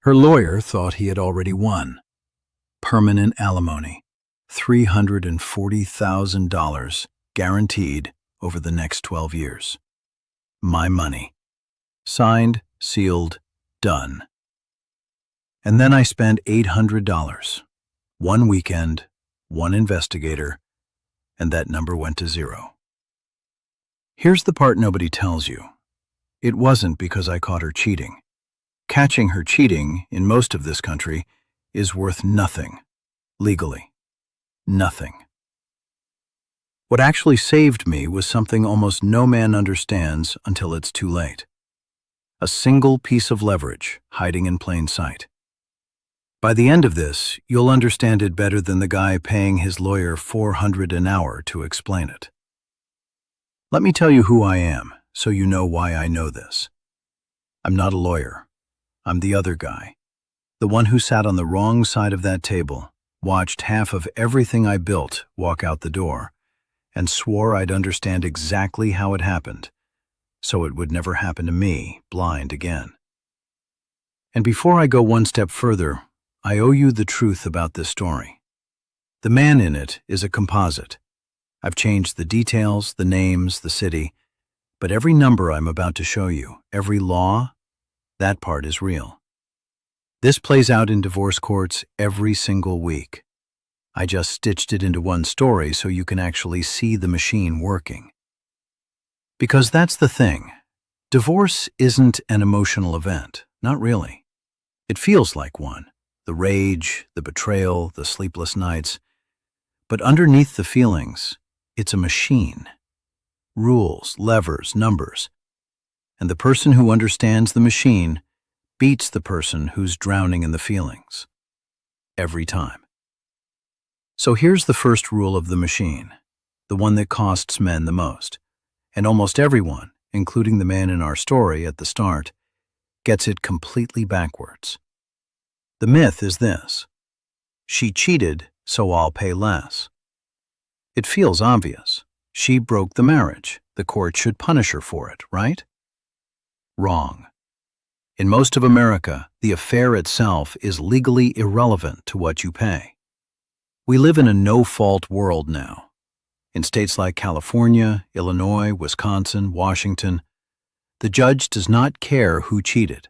Her lawyer thought he had already won. Permanent alimony, $340,000 guaranteed over the next 12 years. My money. Signed, sealed, done. And then I spent $800. One weekend, one investigator, and that number went to zero. Here's the part nobody tells you. It wasn't because I caught her cheating. Catching her cheating, in most of this country, is worth nothing, legally. Nothing. What actually saved me was something almost no man understands until it's too late. A single piece of leverage hiding in plain sight. By the end of this, you'll understand it better than the guy paying his lawyer $400 an hour to explain it. Let me tell you who I am, so you know why I know this. I'm not a lawyer. I'm the other guy. The one who sat on the wrong side of that table, watched half of everything I built walk out the door, and swore I'd understand exactly how it happened, so it would never happen to me, blind again. And before I go one step further, I owe you the truth about this story. The man in it is a composite. I've changed the details, the names, the city, but every number I'm about to show you, every law, that part is real. This plays out in divorce courts every single week. I just stitched it into one story so you can actually see the machine working. Because that's the thing. Divorce isn't an emotional event, not really. It feels like one. The rage, the betrayal, the sleepless nights. But underneath the feelings, it's a machine. Rules, levers, numbers. And the person who understands the machine beats the person who's drowning in the feelings. Every time. So here's the first rule of the machine, the one that costs men the most. And almost everyone, including the man in our story at the start, gets it completely backwards. The myth is this: she cheated, so I'll pay less. It feels obvious. She broke the marriage. The court should punish her for it, right? Wrong. In most of America, the affair itself is legally irrelevant to what you pay. We live in a no-fault world now. In states like California, Illinois, Wisconsin, Washington, the judge does not care who cheated.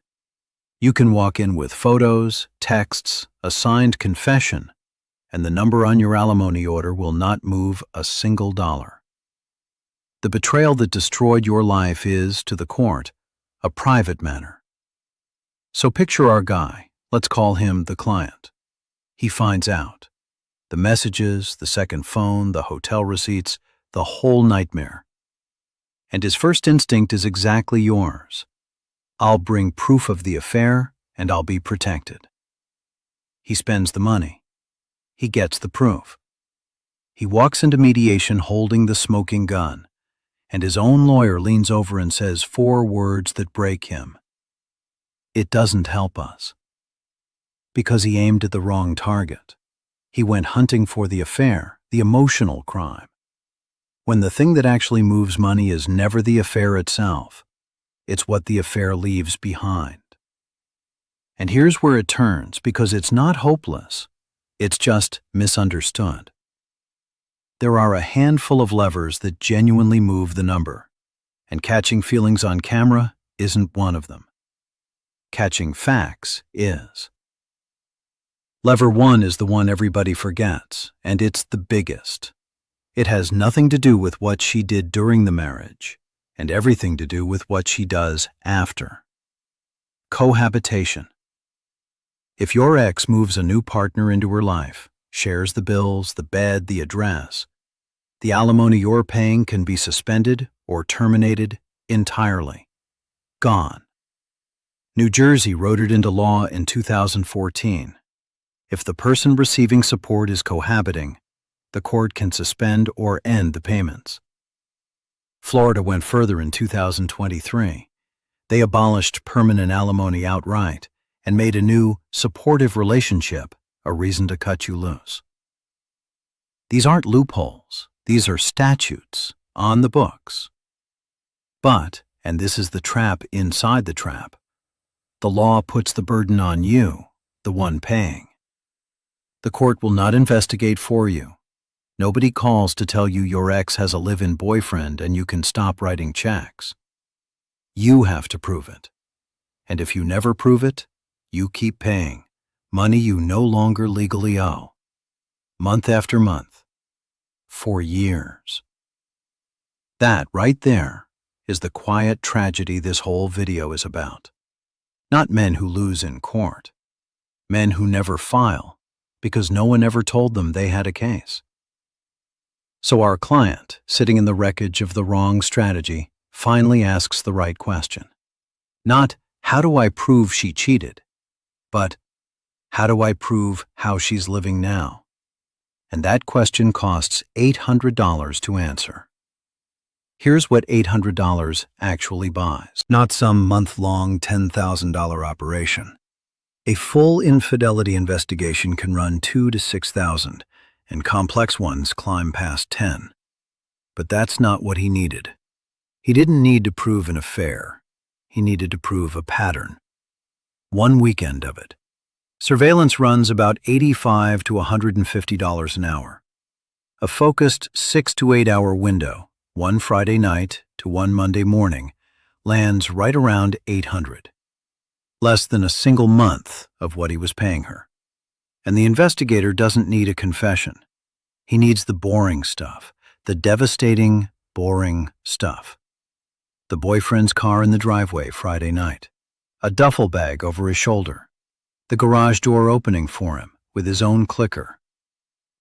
You can walk in with photos, texts, a signed confession, and the number on your alimony order will not move a single dollar. The betrayal that destroyed your life is, to the court, a private matter. So picture our guy, let's call him the client. He finds out. The messages, the second phone, the hotel receipts, the whole nightmare. And his first instinct is exactly yours. I'll bring proof of the affair, and I'll be protected. He spends the money. He gets the proof. He walks into mediation holding the smoking gun, and his own lawyer leans over and says 4 words that break him. It doesn't help us. Because he aimed at the wrong target. He went hunting for the affair, the emotional crime. When the thing that actually moves money is never the affair itself, it's what the affair leaves behind. And here's where it turns, because it's not hopeless. It's just misunderstood. There are a handful of levers that genuinely move the number, and catching feelings on camera isn't one of them. Catching facts is. Lever 1 is the one everybody forgets, and it's the biggest. It has nothing to do with what she did during the marriage, and everything to do with what she does after. Cohabitation. If your ex moves a new partner into her life, shares the bills, the bed, the address, the alimony you're paying can be suspended or terminated entirely. Gone. New Jersey wrote it into law in 2014. If the person receiving support is cohabiting, the court can suspend or end the payments. Florida went further in 2023. They abolished permanent alimony outright and made a new supportive relationship a reason to cut you loose. These aren't loopholes. These are statutes on the books. But, and this is the trap inside the trap, The law puts the burden on you, the one paying. The court will not investigate for you. Nobody calls to tell you your ex has a live-in boyfriend and you can stop writing checks. You have to prove it. And if you never prove it, you keep paying money you no longer legally owe, month after month, for years. That right there is the quiet tragedy this whole video is about. Not men who lose in court. Men who never file because no one ever told them they had a case. So our client, sitting in the wreckage of the wrong strategy, finally asks the right question. Not, how do I prove she cheated? But, how do I prove how she's living now? And that question costs $800 to answer. Here's what $800 actually buys. Not some month-long $10,000 operation. A full infidelity investigation can run $2,000 to $6,000, and complex ones climb past $10,000. But that's not what he needed. He didn't need to prove an affair. He needed to prove a pattern. One weekend of it. Surveillance runs about $85 to $150 an hour. A focused 6 to 8 hour window, one Friday night to one Monday morning, lands right around $800. Less than a single month of what he was paying her. And the investigator doesn't need a confession. He needs the boring stuff, the devastating, boring stuff. The boyfriend's car in the driveway Friday night, a duffel bag over his shoulder, the garage door opening for him with his own clicker,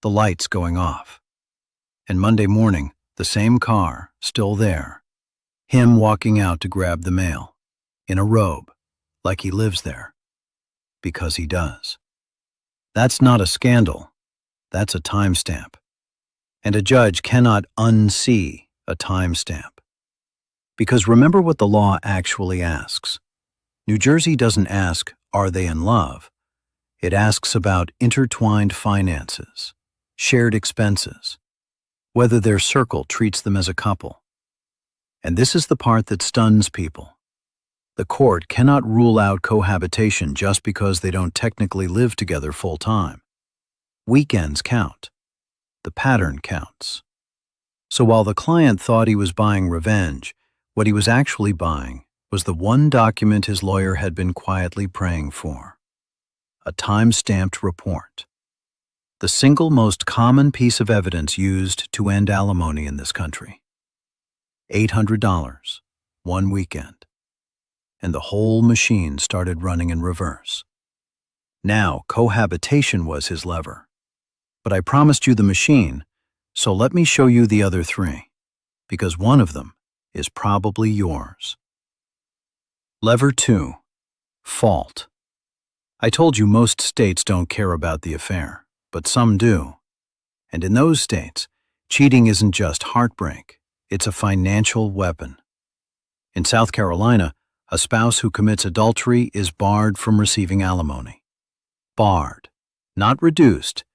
the lights going off. And Monday morning, the same car, still there, him walking out to grab the mail, in a robe, like he lives there, because he does. That's not a scandal, that's a timestamp. And a judge cannot unsee a timestamp. Because remember what the law actually asks. New Jersey doesn't ask, are they in love? It asks about intertwined finances, shared expenses, whether their circle treats them as a couple. And this is the part that stuns people. The court cannot rule out cohabitation just because they don't technically live together full-time. Weekends count. The pattern counts. So while the client thought he was buying revenge, what he was actually buying was the one document his lawyer had been quietly praying for. A time-stamped report. The single most common piece of evidence used to end alimony in this country. $800, one weekend. And the whole machine started running in reverse. Now, cohabitation was his lever. But I promised you the machine, so let me show you the other three, because one of them is probably yours. Lever 2, fault. I told you most states don't care about the affair, but some do. And in those states, cheating isn't just heartbreak, it's a financial weapon. In South Carolina, a spouse who commits adultery is barred from receiving alimony. Barred, not reduced,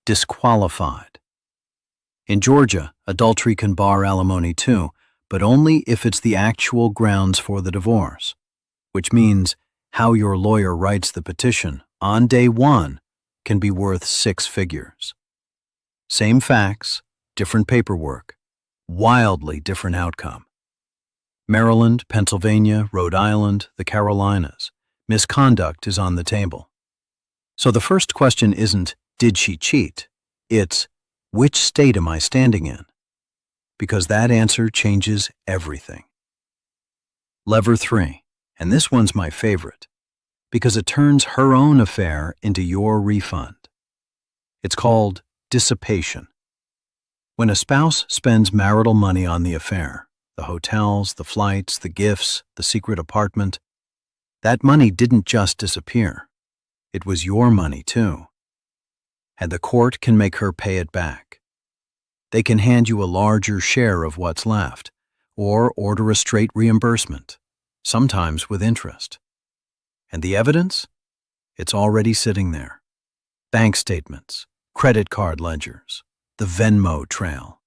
disqualified. In Georgia, adultery can bar alimony too, but only if it's the actual grounds for the divorce, which means how your lawyer writes the petition on day one can be worth 6 figures. Same facts, different paperwork, wildly different outcome. Maryland, Pennsylvania, Rhode Island, the Carolinas. Misconduct is on the table. So the first question isn't, did she cheat? It's, which state am I standing in? Because that answer changes everything. Lever 3, and this one's my favorite, because it turns her own affair into your refund. It's called dissipation. When a spouse spends marital money on the affair, the hotels, the flights, the gifts, the secret apartment, that money didn't just disappear. It was your money too. And the court can make her pay it back. They can hand you a larger share of what's left, or order a straight reimbursement, sometimes with interest. And the evidence? It's already sitting there. Bank statements, credit card ledgers, the Venmo trail.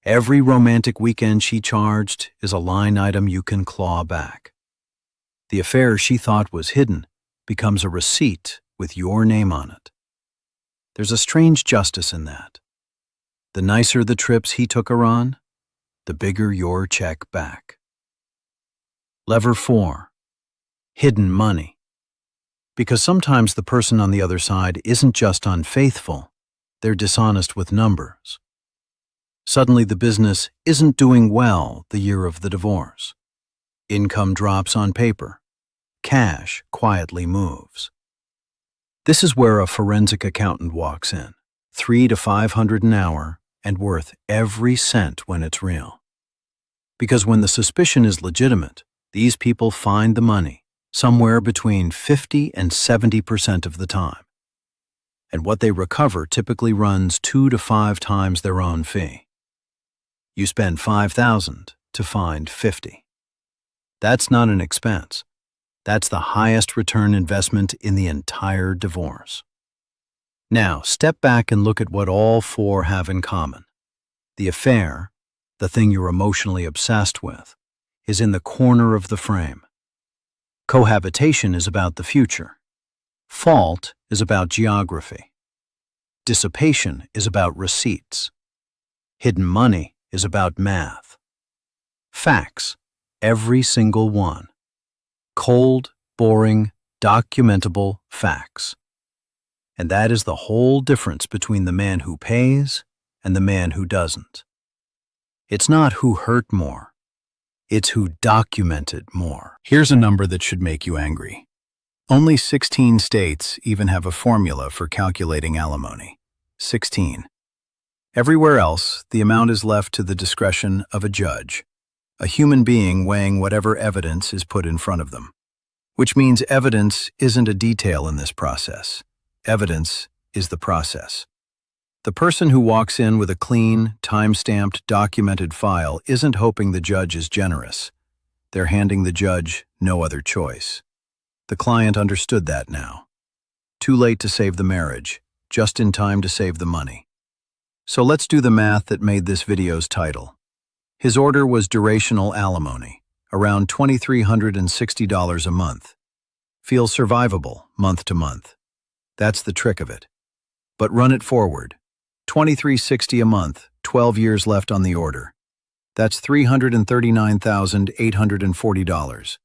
Every romantic weekend she charged is a line item you can claw back. The affair she thought was hidden becomes a receipt with your name on it. There's a strange justice in that. The nicer the trips he took her on, the bigger your check back. Lever 4. Hidden money. Because sometimes the person on the other side isn't just unfaithful, they're dishonest with numbers. Suddenly the business isn't doing well the year of the divorce. Income drops on paper. Cash quietly moves. This is where a forensic accountant walks in, $300 to $500 an hour and worth every cent when it's real. Because when the suspicion is legitimate, these people find the money somewhere between 50 and 70% of the time. And what they recover typically runs 2 to 5 times their own fee. You spend $5,000 to find $50. That's not an expense. That's the highest return investment in the entire divorce. Now, step back and look at what all 4 have in common. The affair, the thing you're emotionally obsessed with, is in the corner of the frame. Cohabitation is about the future. Fault is about geography. Dissipation is about receipts. Hidden money is about math. Facts, every single one. Cold, boring, documentable facts. And that is the whole difference between the man who pays and the man who doesn't. It's not who hurt more. It's who documented more. Here's a number that should make you angry. Only 16 states even have a formula for calculating alimony. 16. Everywhere else, the amount is left to the discretion of a judge, a human being weighing whatever evidence is put in front of them. Which means evidence isn't a detail in this process. Evidence is the process. The person who walks in with a clean, time-stamped, documented file isn't hoping the judge is generous. They're handing the judge no other choice. The client understood that now. Too late to save the marriage, just in time to save the money. So let's do the math that made this video's title. His order was durational alimony, around $2,360 a month. Feels survivable month to month. That's the trick of it. But run it forward. $2,360 a month, 12 years left on the order. That's $339,840.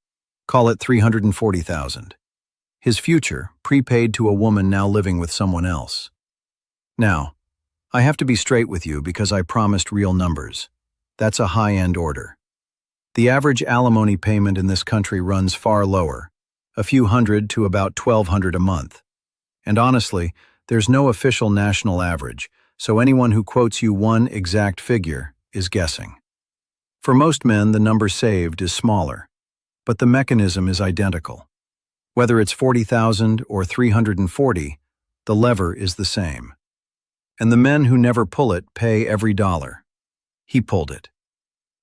Call it $340,000. His future, prepaid to a woman now living with someone else. Now, I have to be straight with you because I promised real numbers. That's a high-end order. The average alimony payment in this country runs far lower, a few hundred to about $1,200 a month. And honestly, there's no official national average, so anyone who quotes you one exact figure is guessing. For most men, the number saved is smaller, but the mechanism is identical. Whether it's $40,000 or $340, the lever is the same. And the men who never pull it pay every dollar. He pulled it.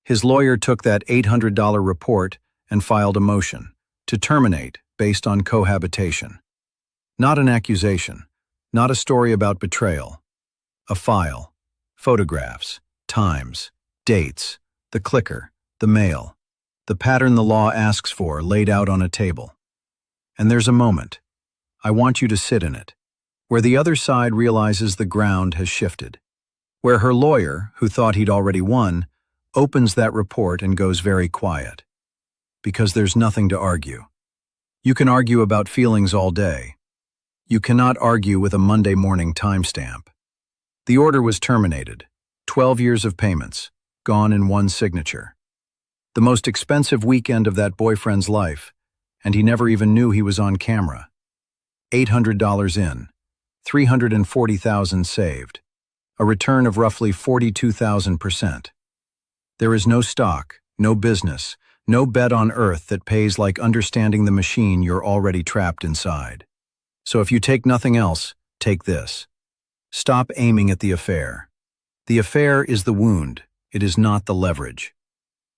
His lawyer took that $800 report and filed a motion to terminate based on cohabitation. Not an accusation, not a story about betrayal. A file, photographs, times, dates, the clicker, the mail, the pattern the law asks for laid out on a table. And there's a moment, I want you to sit in it, where the other side realizes the ground has shifted, where her lawyer, who thought he'd already won, opens that report and goes very quiet. Because there's nothing to argue. You can argue about feelings all day. You cannot argue with a Monday morning timestamp. The order was terminated. 12 years of payments, gone in one signature. The most expensive weekend of that boyfriend's life, and he never even knew he was on camera. $800 in, $340,000 saved, a return of roughly 42,000%. There is no stock, no business, no bet on earth that pays like understanding the machine you're already trapped inside. So if you take nothing else, take this. Stop aiming at the affair. The affair is the wound, it is not the leverage.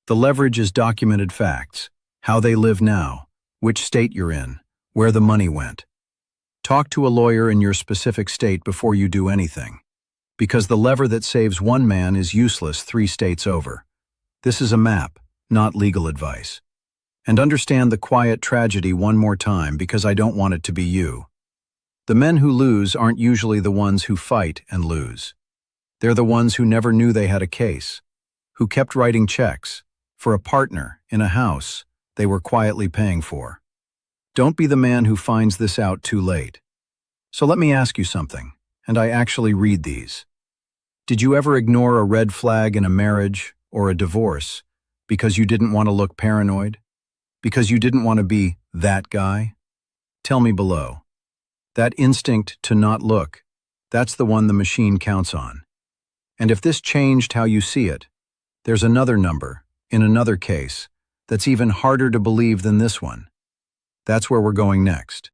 The leverage is documented facts, how they live now, which state you're in, where the money went. Talk to a lawyer in your specific state before you do anything, because the lever that saves one man is useless 3 states over. This is a map, not legal advice. And understand the quiet tragedy one more time because I don't want it to be you. The men who lose aren't usually the ones who fight and lose. They're the ones who never knew they had a case, who kept writing checks for a partner in a house they were quietly paying for. Don't be the man who finds this out too late. So let me ask you something, and I actually read these. Did you ever ignore a red flag in a marriage or a divorce because you didn't want to look paranoid? Because you didn't want to be that guy? Tell me below. That instinct to not look, that's the one the machine counts on. And if this changed how you see it, there's another number, in another case, that's even harder to believe than this one. That's where we're going next.